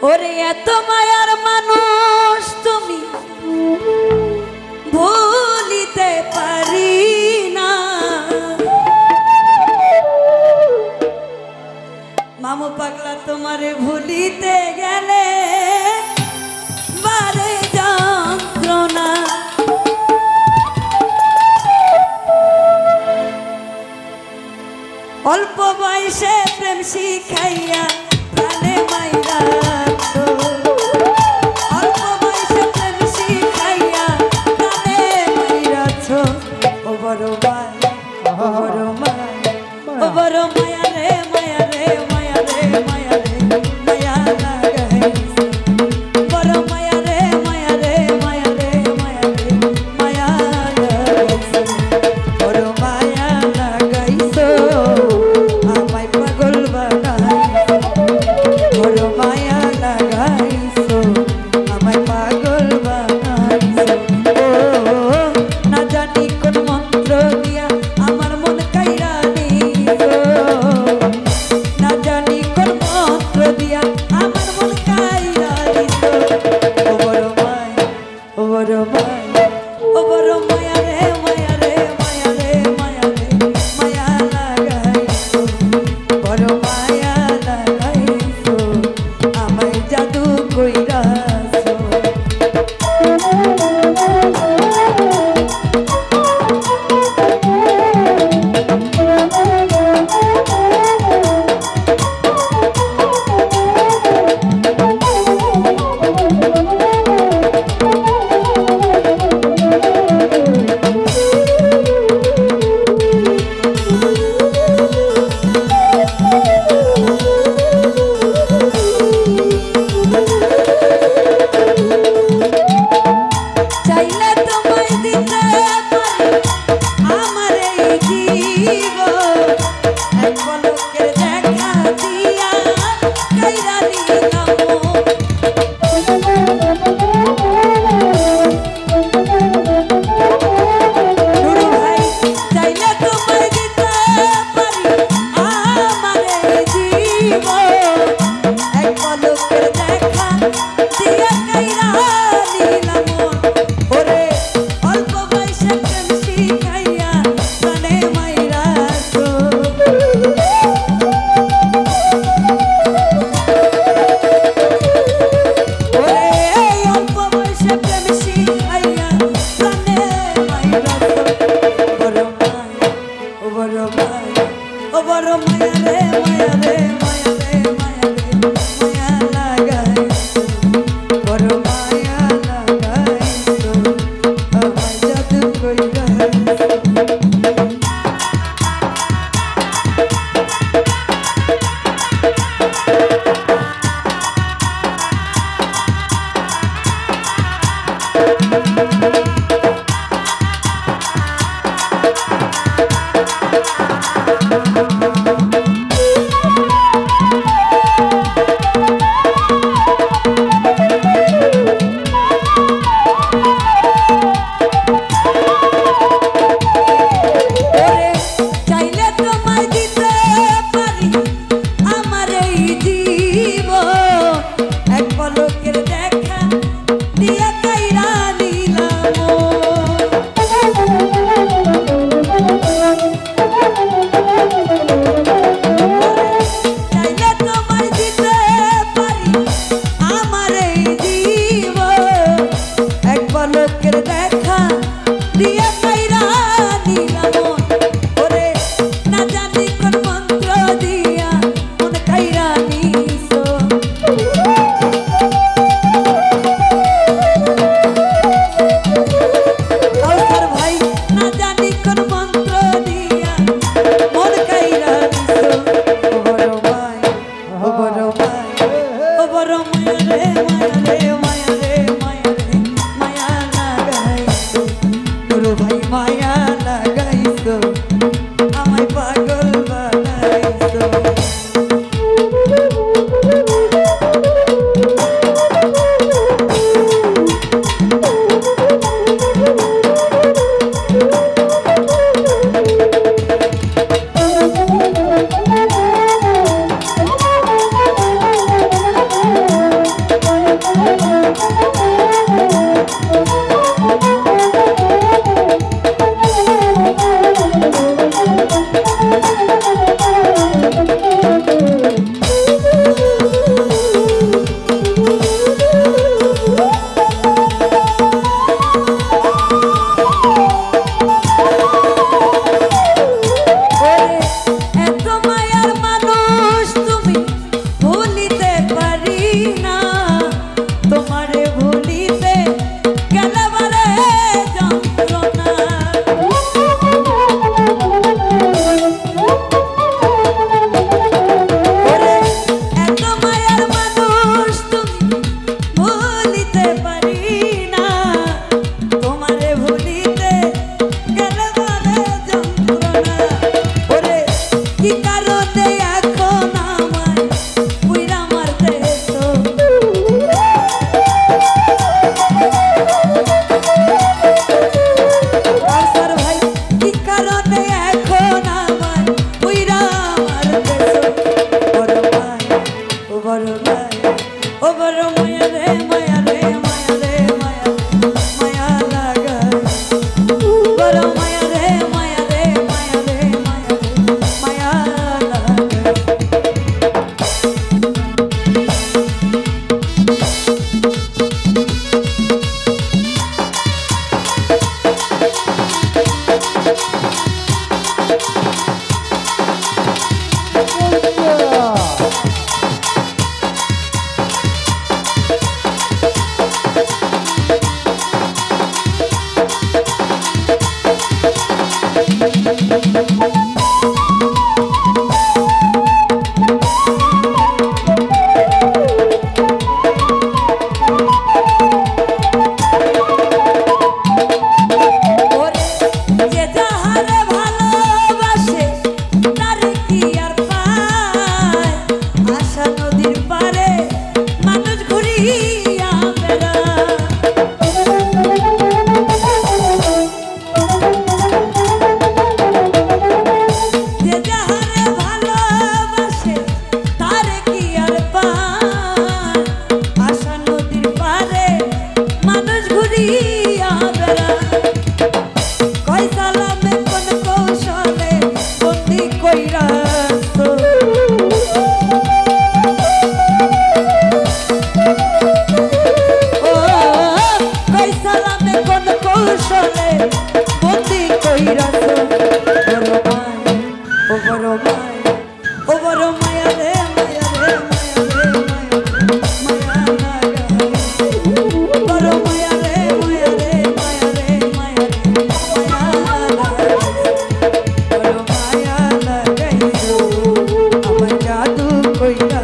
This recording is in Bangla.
ওরে এত মায়ার মানুষ তুমি ভুলিতে পারি না। মামু পাগলা তোমারে ভুলিতে গেলে বারে যন্ত্রণা। অল্প বয়সে প্রেম শিখাইয়া প্রাণে মাইরা, অল্প বয়সে প্রেম শিখাইয়া প্রাণে মাইরাছ। ও বড় মায়া, ও বড় মায়া, ও বড় মায়া রে মায়া রে মায়া রে মায়া রে মায়া লাগাইছ। বড় মায়া রে মায়া রে মায়া রে মায়া রে মায়া লাগাইছ। বড় মায়া লাগাইছ আমায় পাগল বানাইছ। বড় মায়া লাগাইছ আমায় পাগল বানাইছ। ও না জানি কোন মন্ত্র দিয়া আমার মন কাইরা নিছ। না জানি কোন মন্ত্র দিয়া আমার মন কাইরা নিছ। ও বড় মায়া, ও বড় মায়া, ও বড় মায়া রে মায়া রে মায়া রে মায়া রে মায়া লাগাইছ। বড় মায়া লাগাইছ আমায় জাদু কইরাছ। চাইলে তোমায় দিতে পারি আমার এই জীবন। এক পলকের দেখা দিয়া কাইরা নিলাম মন। নুরু ভাই চাইলে তোমায় দিতে পারি আমার এই জীবন। এক পলকের দেখা দিয়া কাইরা নিলাম মন। ওরে অল্প বয়সে প্রেম শিখাইয়া প্রাণে মাইরাছ। ওরে অল্প বয়সে প্রেম শিখাইয়া প্রাণে মাইরাছ। বড় মায়া, ও বড় মায়া, ও বড় মায়া রে মায়া রে মায়া রে মায়া রে মায়া লাগাইছ। বড় মায়া লাগাইছ আমায় জাদু কইরাছ। ওরে চাইলে তোমায় দিতে পারি আমার এই জীবন। এক পলকের দেখা দিয়া কাইরা নিলাম মন। চাইলে তোমায় দিতে পারি আমার এই জীবন। এক পলকের দেখা দিয়া কাইরা নিলাম মন। ওরে না জানি কোন মন্ত্র দিয়া মন কাইরা নিছ। কইরা